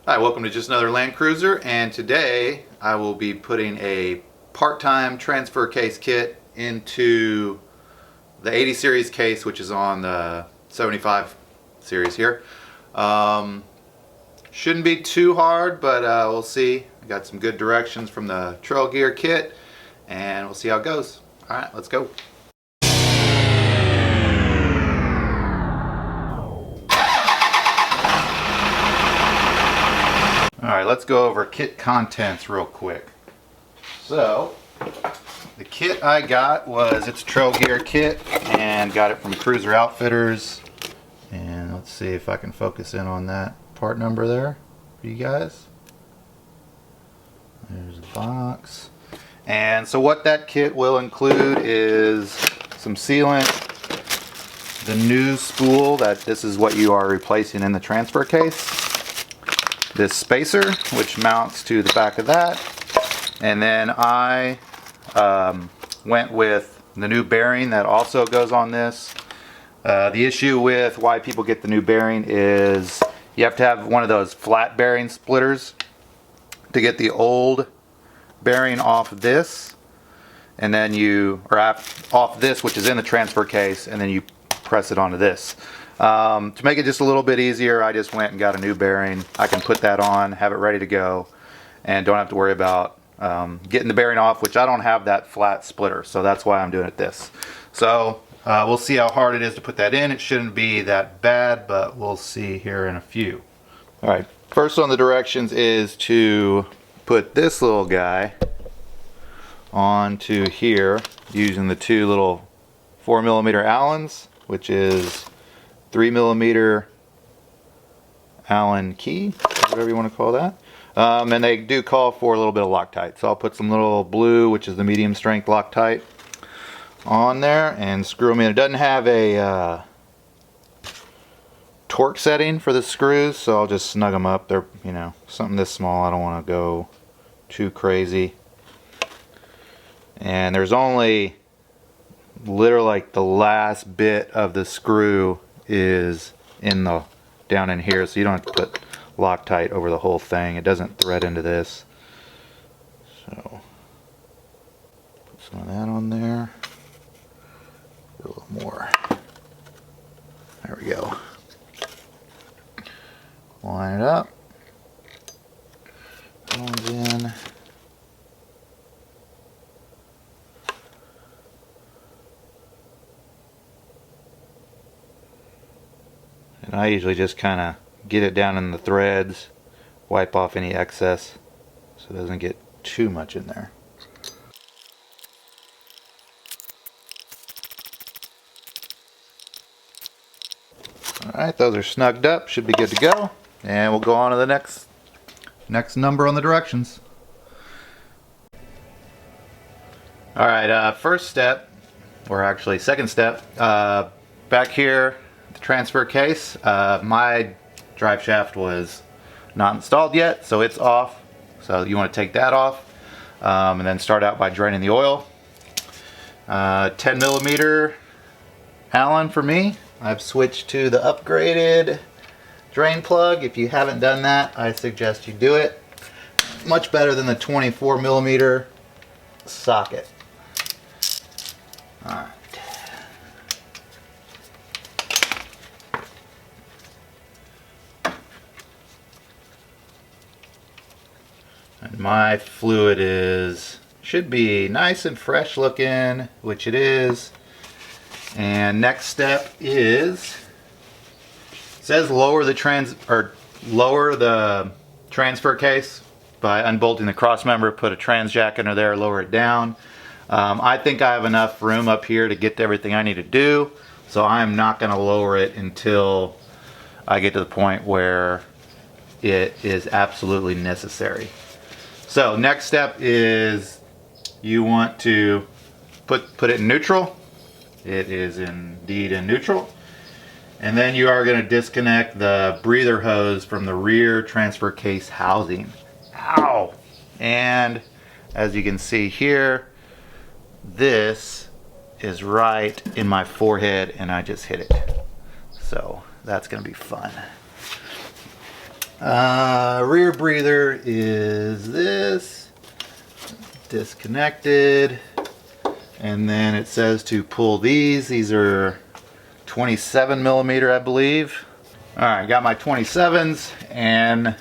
Hi, welcome to Just Another Land Cruiser, and today I will be putting a part-time transfer case kit into the 80 series case, which is on the 75 series here. Shouldn't be too hard, but we'll see. I got some good directions from the Trail Gear kit, and we'll see how it goes. Alright, let's go. Alright, let's go over kit contents real quick. So, the kit I got was, it's a Trail Gear kit, and got it from Cruiser Outfitters. And let's see if I can focus in on that part number there for you guys. There's the box. And so what that kit will include is some sealant, the new spool, this is what you are replacing in the transfer case. This spacer, which mounts to the back of that, and then I went with the new bearing that also goes on this. The issue with why people get the new bearing is you have to have one of those flat bearing splitters to get the old bearing off this, and then off this, which is in the transfer case, and then you press it onto this. To make it just a little bit easier, I just went and got a new bearing. I can put that on, have it ready to go, and don't have to worry about getting the bearing off, which I don't have that flat splitter, so that's why I'm doing it this. So we'll see how hard it is to put that in. It shouldn't be that bad, but we'll see here in a few. Alright, first on the directions is to put this little guy onto here using the two little 4mm Allens, which is 3mm Allen key, whatever you want to call that. And they do call for a little bit of Loctite. So I'll put some little blue, which is the medium strength Loctite, on there and screw them in. It doesn't have a torque setting for the screws, so I'll just snug them up. They're, something this small. I don't want to go too crazy. And there's only literally like the last bit of the screw is down in here, so you don't have to put Loctite over the whole thing. It doesn't thread into this. So put some of that on there. A little more. There we go. Line it up. Goes in. And I usually just kind of get it down in the threads, wipe off any excess so it doesn't get too much in there. Alright, those are snugged up, should be good to go. And we'll go on to the next number on the directions. Alright, first step, or actually second step, back here, the transfer case, my drive shaft was not installed yet, so it's off. So you want to take that off, and then start out by draining the oil. 10mm Allen for me. I've switched to the upgraded drain plug. If you haven't done that, I suggest you do it. Much better than the 24mm socket. Alright. And my fluid should be nice and fresh looking, which it is. And next step is, it says lower the transfer case by unbolting the cross member, put a trans jack under there, lower it down. I think I have enough room up here to get to everything I need to do, so I'm not going to lower it until I get to the point where it is absolutely necessary. So next step is you want to put it in neutral. It is indeed in neutral. And then you are going to disconnect the breather hose from the rear transfer case housing. Ow! And as you can see here, this is right in my forehead and I just hit it. So that's going to be fun. Rear breather is this, disconnected, and then it says to pull these. These are 27 millimeter, I believe. All right, got my 27s and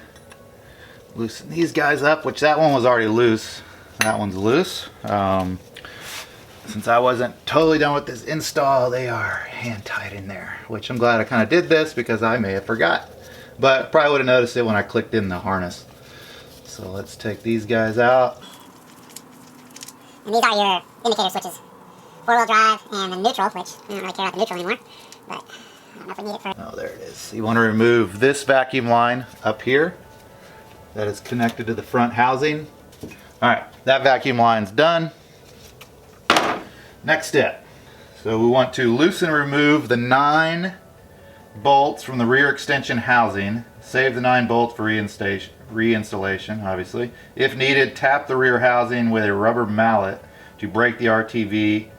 loosen these guys up, which that one was already loose. That one's loose. Since I wasn't totally done with this install, they are hand tied in there, which I'm glad I kind of did this because I may have forgot. But probably would have noticed it when I clicked in the harness. So let's take these guys out. And these are your indicator switches. 4-wheel drive and the neutral, which I don't really care about the neutral anymore. But I don't know if we need it for... Oh, there it is. You want to remove this vacuum line up here that is connected to the front housing. Alright, that vacuum line's done. Next step. So we want to loosen and remove the 9 bolts from the rear extension housing. Save the 9 bolts for reinstallation, obviously. If needed, tap the rear housing with a rubber mallet to break the RTV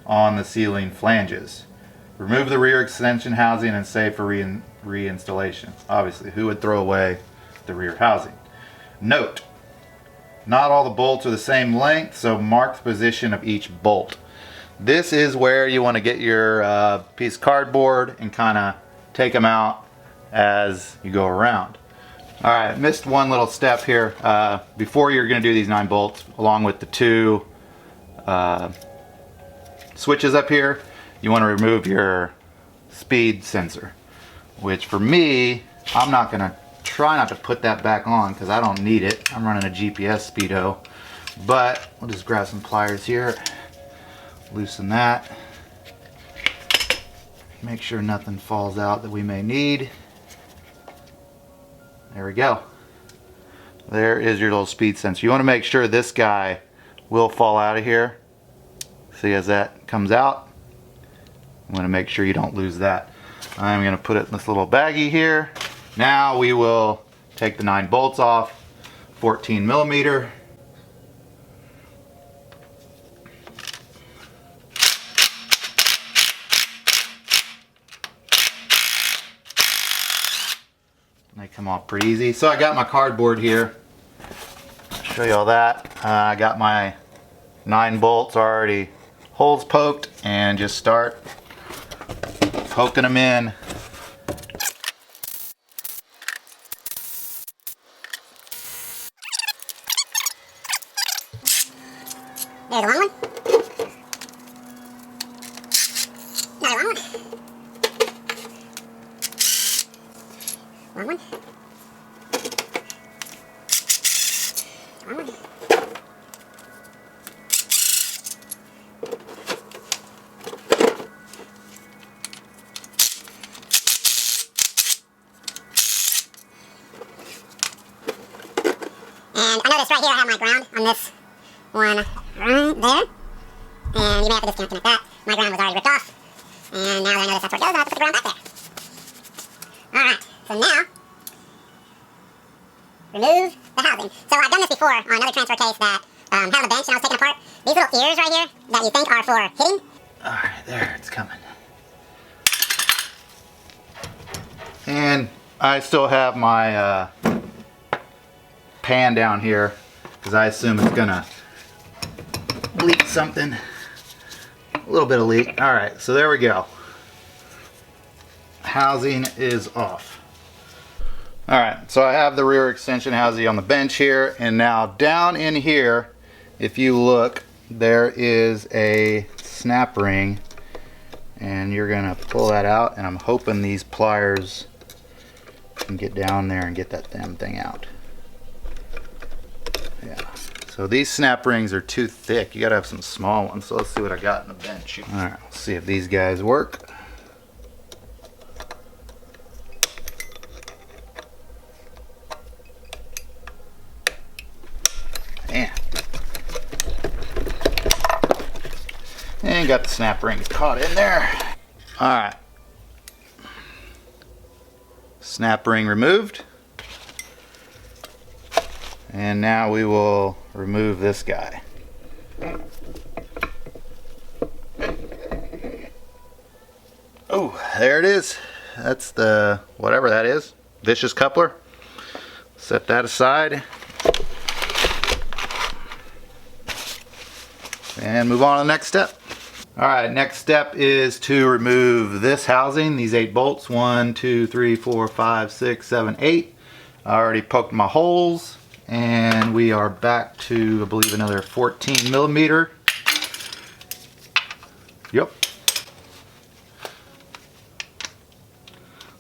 on the ceiling flanges. Remove the rear extension housing and save for reinstallation. Obviously, who would throw away the rear housing? Note, not all the bolts are the same length, so mark the position of each bolt. This is where you want to get your piece of cardboard and kind of take them out as you go around. Alright, missed one little step here. Before you're going to do these 9 bolts, along with the 2 switches up here, you want to remove your speed sensor. Which for me, I'm not going to try not to put that back on because I don't need it. I'm running a GPS speedo. But we'll just grab some pliers here. Loosen that. Make sure nothing falls out that we may need. There we go. There is your little speed sensor. You want to make sure this guy will fall out of here. See, as that comes out, you want to make sure you don't lose that. I'm going to put it in this little baggie here. Now we will take the 9 bolts off, 14 millimeter. They come off pretty easy. So I got my cardboard here. I'll show you all that. I got my 9 bolts already holes poked and just start poking them in. There's one. Another one. One. One. And I noticed right here I have my ground on this one right there. And you may have to disconnect that. My ground was already ripped off. And now that I know that's where it goes, I have to put the ground back there. Alright, so now, remove the housing. So I've done this before on another transfer case that had on the bench and I was taking apart. These little ears right here that you think are for hitting. Alright, there, it's coming. And I still have my pan down here because I assume it's gonna leak something. A little bit of leak. Alright, so there we go. Housing is off. Alright, so I have the rear extension housing on the bench here, and now down in here, if you look, there is a snap ring, and you're gonna pull that out, and I'm hoping these pliers can get down there and get that damn thing out. Yeah. So these snap rings are too thick. You gotta have some small ones. So let's see what I got in the bench. Alright, let's see if these guys work. Man. And got the snap rings caught in there. Alright. Snap ring removed. And now we will remove this guy. Oh, there it is. That's the, whatever that is, vicious coupler. Set that aside. And move on to the next step. Alright, next step is to remove this housing, these 8 bolts. 1, 2, 3, 4, 5, 6, 7, 8. I already poked my holes, and we are back to, I believe, another 14 millimeter. Yep.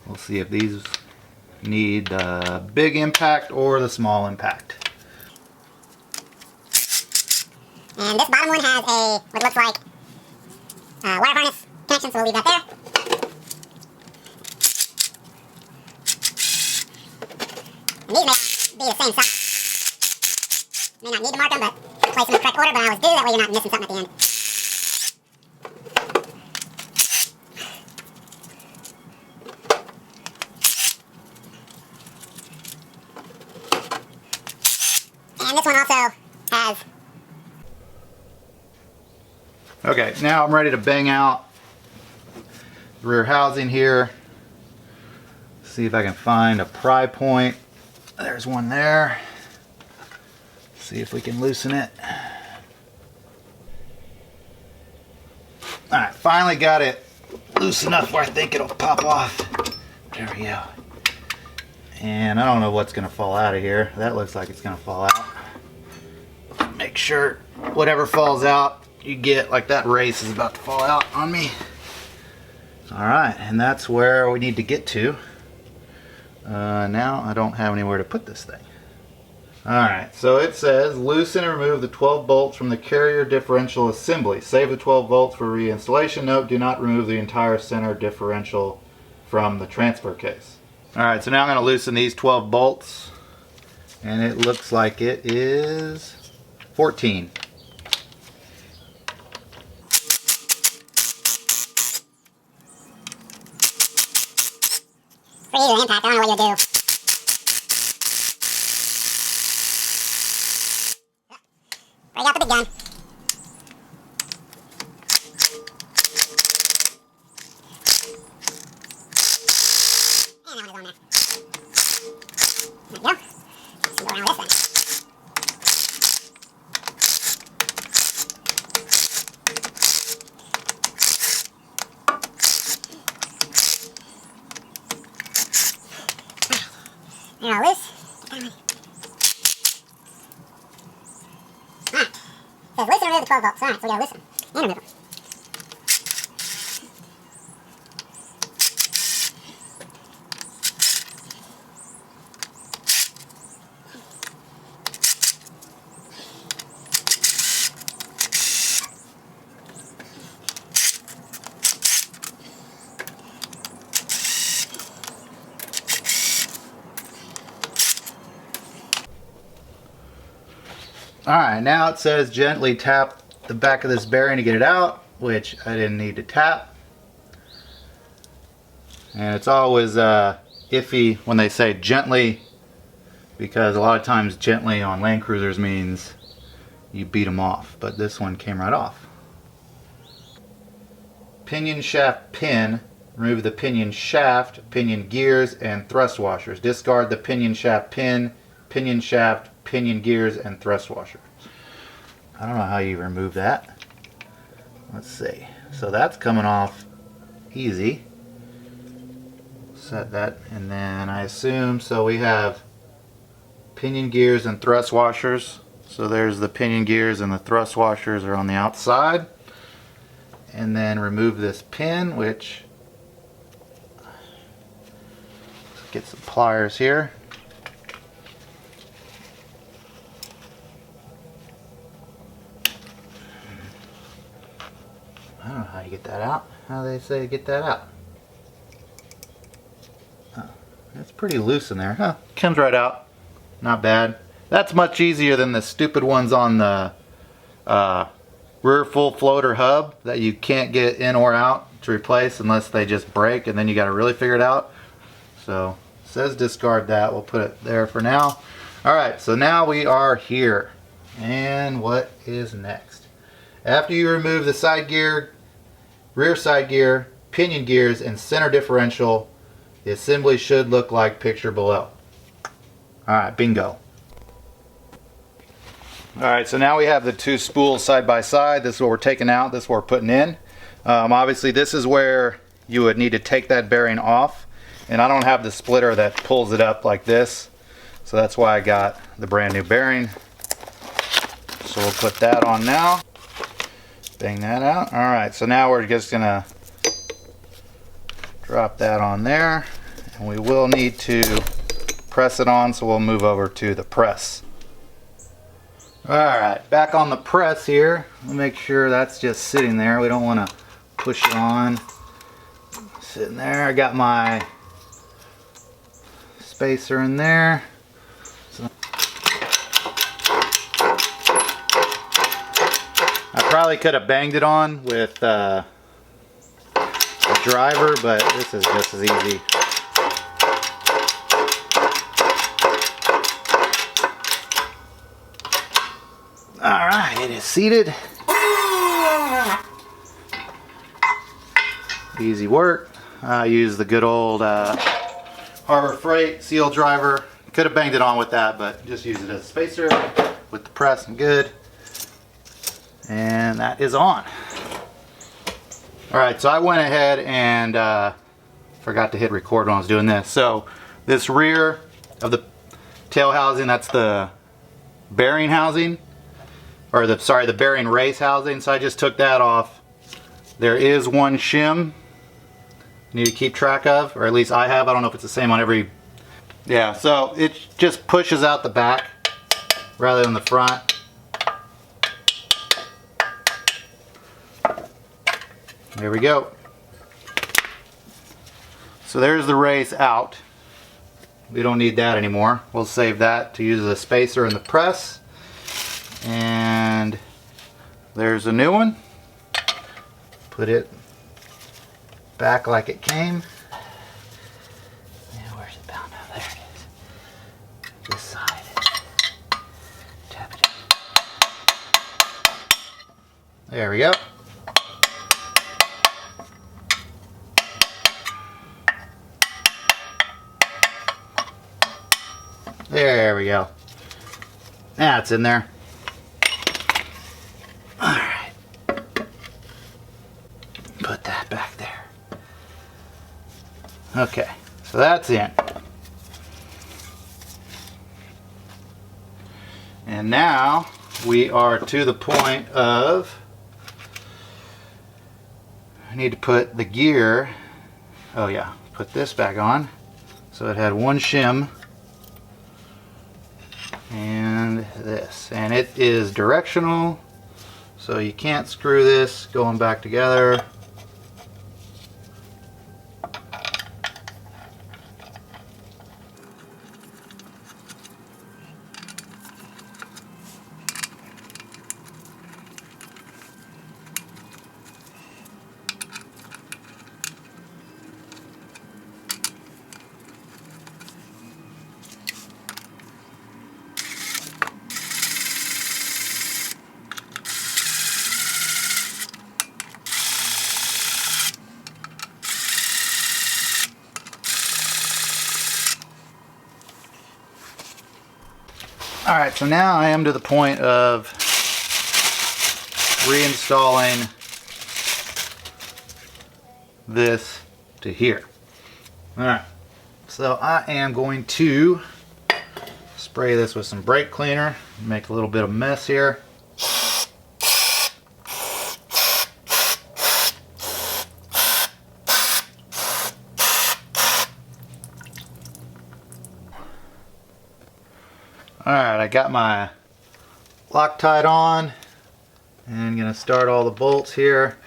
We'll see if these need the big impact or the small impact. And this bottom one has a, what looks like wire harness connection, so we'll leave that there. And these may be the same size. May not need to mark them, but place them in the correct order, but I always do, that way you're not missing something at the end. And this one also has... Okay, now I'm ready to bang out the rear housing here. See if I can find a pry point. There's one there. See if we can loosen it. Alright, finally got it loose enough where I think it'll pop off. There we go. And I don't know what's going to fall out of here. That looks like it's going to fall out. Make sure whatever falls out you get, like that race is about to fall out on me. Alright, and that's where we need to get to. Now I don't have anywhere to put this thing. Alright, so it says loosen and remove the 12 bolts from the carrier differential assembly. Save the 12 bolts for reinstallation. Note, do not remove the entire center differential from the transfer case. Alright, so now I'm going to loosen these 12 bolts, and it looks like it is 14. Pretty easy impact, I don't know what you'll do. Break out the big gun. And that one is on there. There we go. Let's go around with this thing. They're all loose. Alright. Says loosen and remove the 12 bolts. Alright, so we gotta loosen and remove them. Alright, now it says gently tap the back of this bearing to get it out, which I didn't need to tap. And it's always iffy when they say gently, because a lot of times gently on Land Cruisers means you beat them off, but this one came right off. Pinion shaft pin. Remove the pinion shaft, pinion gears, and thrust washers. Discard the pinion shaft pin, pinion shaft, pinion gears, and thrust washers. I don't know how you remove that. Let's see. So that's coming off easy. Set that, and then I assume, so we have pinion gears and thrust washers. So there's the pinion gears, and the thrust washers are on the outside. And then remove this pin, which, get some pliers here. I don't know how you get that out. How do they say get that out? Oh, it's pretty loose in there. Huh, comes right out. Not bad. That's much easier than the stupid ones on the rear full floater hub that you can't get in or out to replace unless they just break, and then you got to really figure it out. So it says discard that. We'll put it there for now. Alright, so now we are here. And what is next? After you remove the side gear, rear side gear, pinion gears, and center differential, the assembly should look like picture below. Alright, bingo. Alright, so now we have the two spools side by side. This is what we're taking out, this is what we're putting in. Obviously this is where you would need to take that bearing off. And I don't have the splitter that pulls it up like this. So that's why I got the brand new bearing. So we'll put that on now. Bang that out. Alright, so now we're just going to drop that on there. And we will need to press it on, so we'll move over to the press. Alright, back on the press here. We'll make sure that's just sitting there. We don't want to push it on. Sitting there. I got my spacer in there. So I probably could have banged it on with a driver, but this is just as easy. Alright, it is seated. Easy work. I use the good old Harbor Freight seal driver. Could have banged it on with that, but just use it as a spacer with the press and good. And that is on. Alright, so I went ahead and forgot to hit record when I was doing this. So this rear of the tail housing, that's the bearing housing. Or the bearing race housing. So I just took that off. There is one shim you need to keep track of, or at least I have. I don't know if it's the same on every. Yeah, so it just pushes out the back rather than the front. There we go. So there's the race out. We don't need that anymore. We'll save that to use as a spacer in the press. And there's a new one. Put it back like it came. Yeah, where's it bound? Oh, there it is. This side. Tap it in. There we go. There we go. Now it's in there. Alright. Put that back there. Okay, so that's in. And now we are to the point of I need to put the gear. Oh yeah, put this back on. So it had one shim and this, and it is directional, so you can't screw this going back together. Alright, so now I am to the point of reinstalling this to here. Alright, so I am going to spray this with some brake cleaner, make a little bit of mess here. Alright, I got my Loctite on and I'm going to start all the bolts here.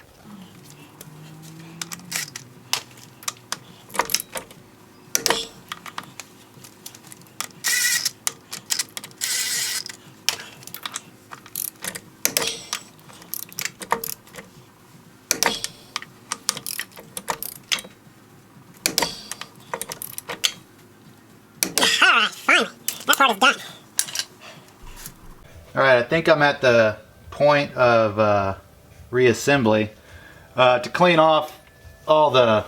Alright, finally. That part is done. Alright, I think I'm at the point of reassembly. To clean off all the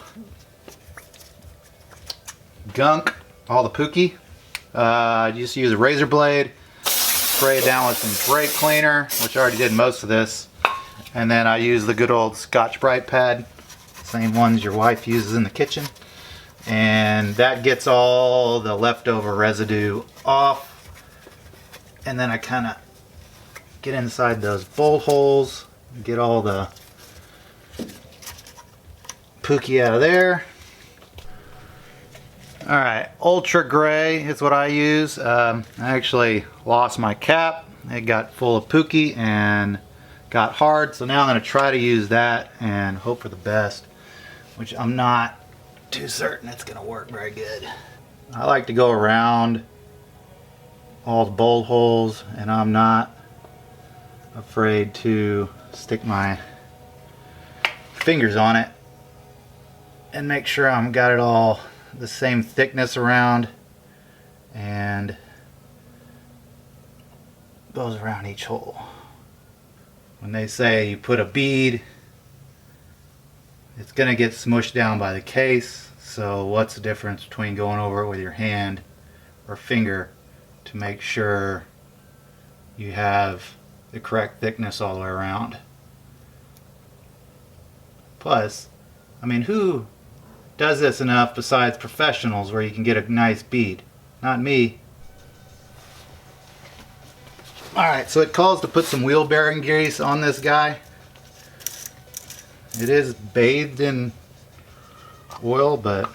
gunk, all the pookie, Just use a razor blade, spray it down with some brake cleaner, which I already did most of this, and then I use the good old Scotch-Brite pad, same ones your wife uses in the kitchen, and that gets all the leftover residue off. And then I kind of get inside those bolt holes, get all the pookie out of there. Alright, Ultra Gray is what I use. I actually lost my cap. It got full of pookie and got hard, so now I'm going to try to use that and hope for the best, which I'm not too certain it's going to work very good. I like to go around all the bolt holes, and I'm not afraid to stick my fingers on it and make sure I'm got it all the same thickness around, and goes around each hole. When they say you put a bead, it's gonna get smushed down by the case, so what's the difference between going over it with your hand or finger to make sure you have the correct thickness all the way around? Plus, I mean, who does this enough besides professionals where you can get a nice bead? Not me. Alright, so it calls to put some wheel bearing grease on this guy. It is bathed in oil, but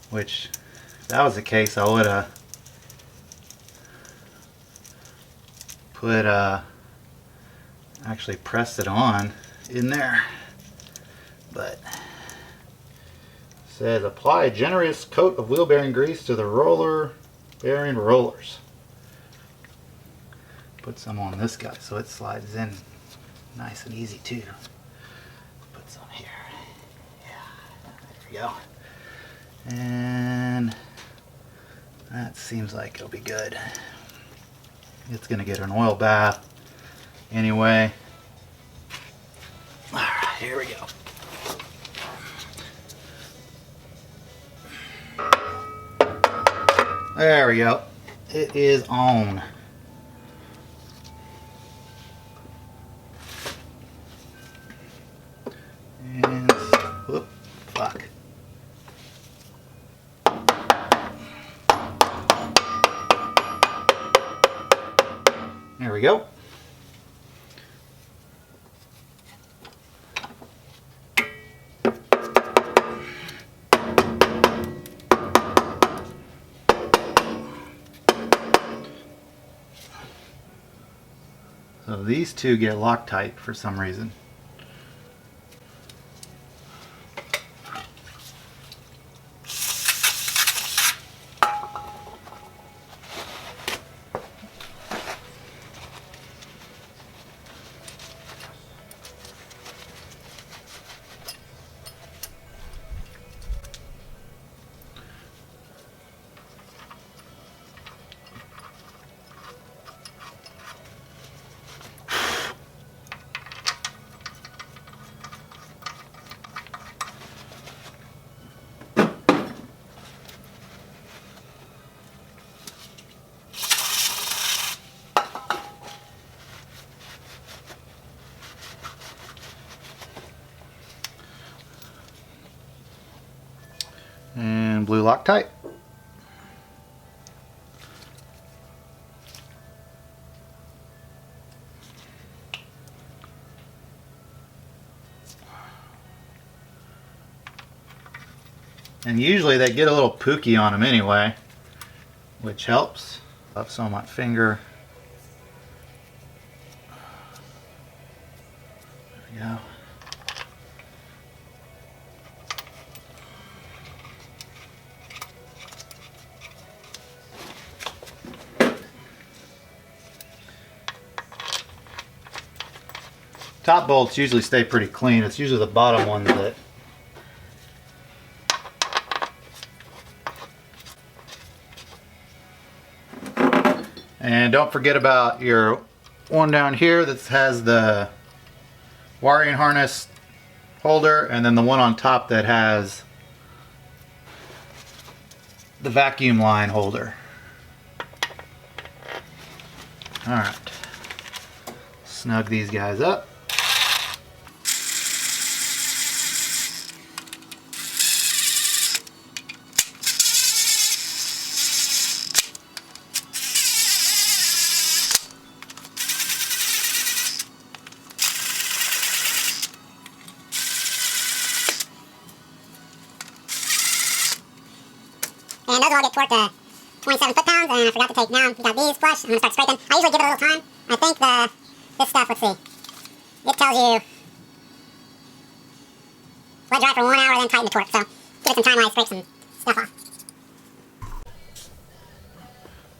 which, if that was the case, I would have put actually pressed it on in there. But it says apply a generous coat of wheel bearing grease to the roller bearing rollers. Put some on this guy so it slides in nice and easy too. Put some here. Yeah, there we go. And that seems like it'll be good. It's gonna get an oil bath anyway. Alright, here we go. There we go. It is on. And whoop, fuck. There we go. So these two get Loctite for some reason. And blue Loctite. And usually they get a little pooky on them anyway, which helps. Up some on my finger. There we go. Top bolts usually stay pretty clean. It's usually the bottom ones that and don't forget about your one down here that has the wiring harness holder, and then the one on top that has the vacuum line holder. All right, snug these guys up. And those will all get torqued to 27 foot-pounds, and I forgot to take down, we got these flush. I'm going to start scraping. I usually give it a little time. I think this stuff, let's see, it tells you let dry for 1 hour, then tighten the torque. So give it some time while I scrape some stuff off.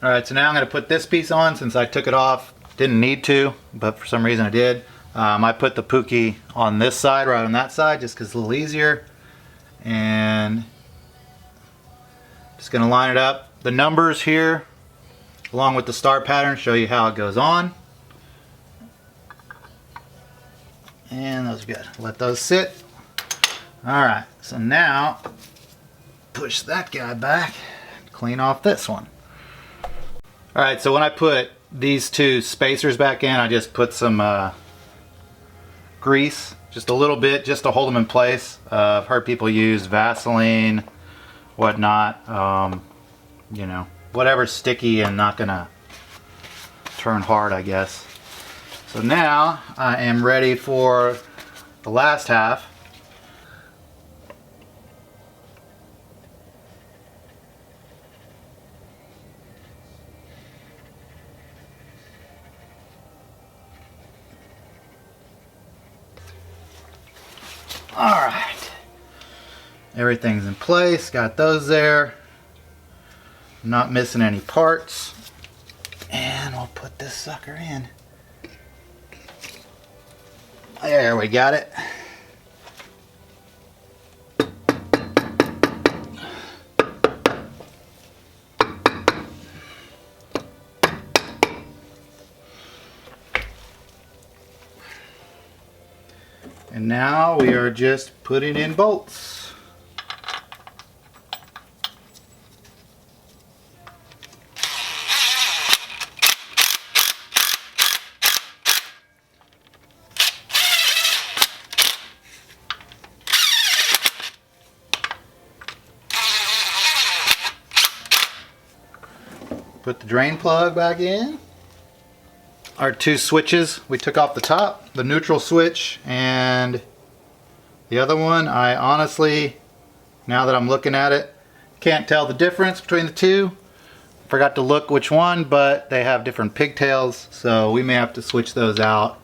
Alright, so now I'm going to put this piece on since I took it off. Didn't need to, but for some reason I did. I put the Pookie on this side rather than that side just because it's a little easier. And just going to line it up. The numbers here, along with the star pattern, show you how it goes on. And those are good. Let those sit. Alright, so now push that guy back, clean off this one. Alright, so when I put these two spacers back in, I just put some grease, just a little bit, just to hold them in place. I've heard people use Vaseline, whatnot, you know, whatever's sticky and not gonna turn hard, I guess. So now I am ready for the last half. Alright, everything's in place, got those there, not missing any parts, and we'll put this sucker in. There, we got it. And now we are just putting in bolts. Put the drain plug back in. Our two switches we took off the top, the neutral switch and the other one. I honestly, now that I'm looking at it, can't tell the difference between the two. Forgot to look which one, but they have different pigtails, so we may have to switch those out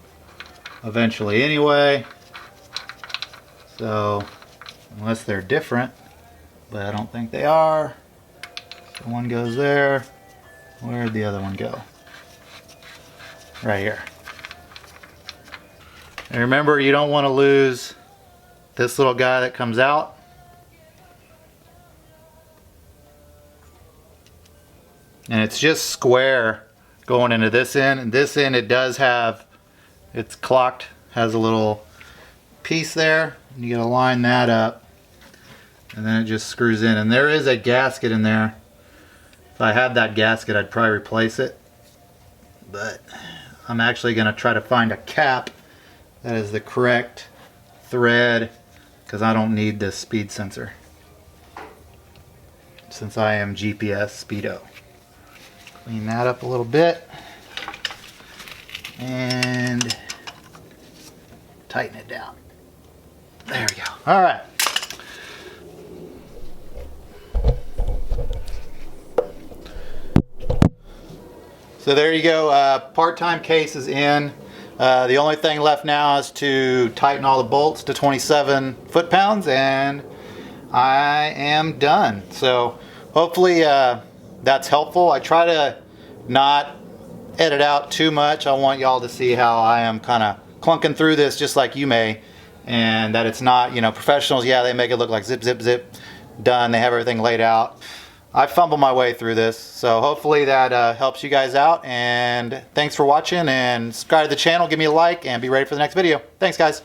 eventually anyway. So, unless they're different, but I don't think they are. So one goes there. Where'd the other one go? Right here. And remember, you don't want to lose this little guy that comes out. And it's just square going into this end. And this end, it does have, it's clocked, has a little piece there. And you gotta line that up. And then it just screws in. And there is a gasket in there. If I had that gasket, I'd probably replace it. But I'm actually going to try to find a cap that is the correct thread, because I don't need this speed sensor since I am GPS Speedo. Clean that up a little bit and tighten it down. There we go. All right. So there you go, part-time case is in. The only thing left now is to tighten all the bolts to 27 foot-pounds, and I am done. So hopefully that's helpful. I try to not edit out too much. I want y'all to see how I am kind of clunking through this just like you may, and that it's not, you know, professionals, yeah, they make it look like zip, zip, zip, done, they have everything laid out. I fumbled my way through this, so hopefully that helps you guys out, and thanks for watching, and subscribe to the channel, give me a like, and be ready for the next video. Thanks, guys.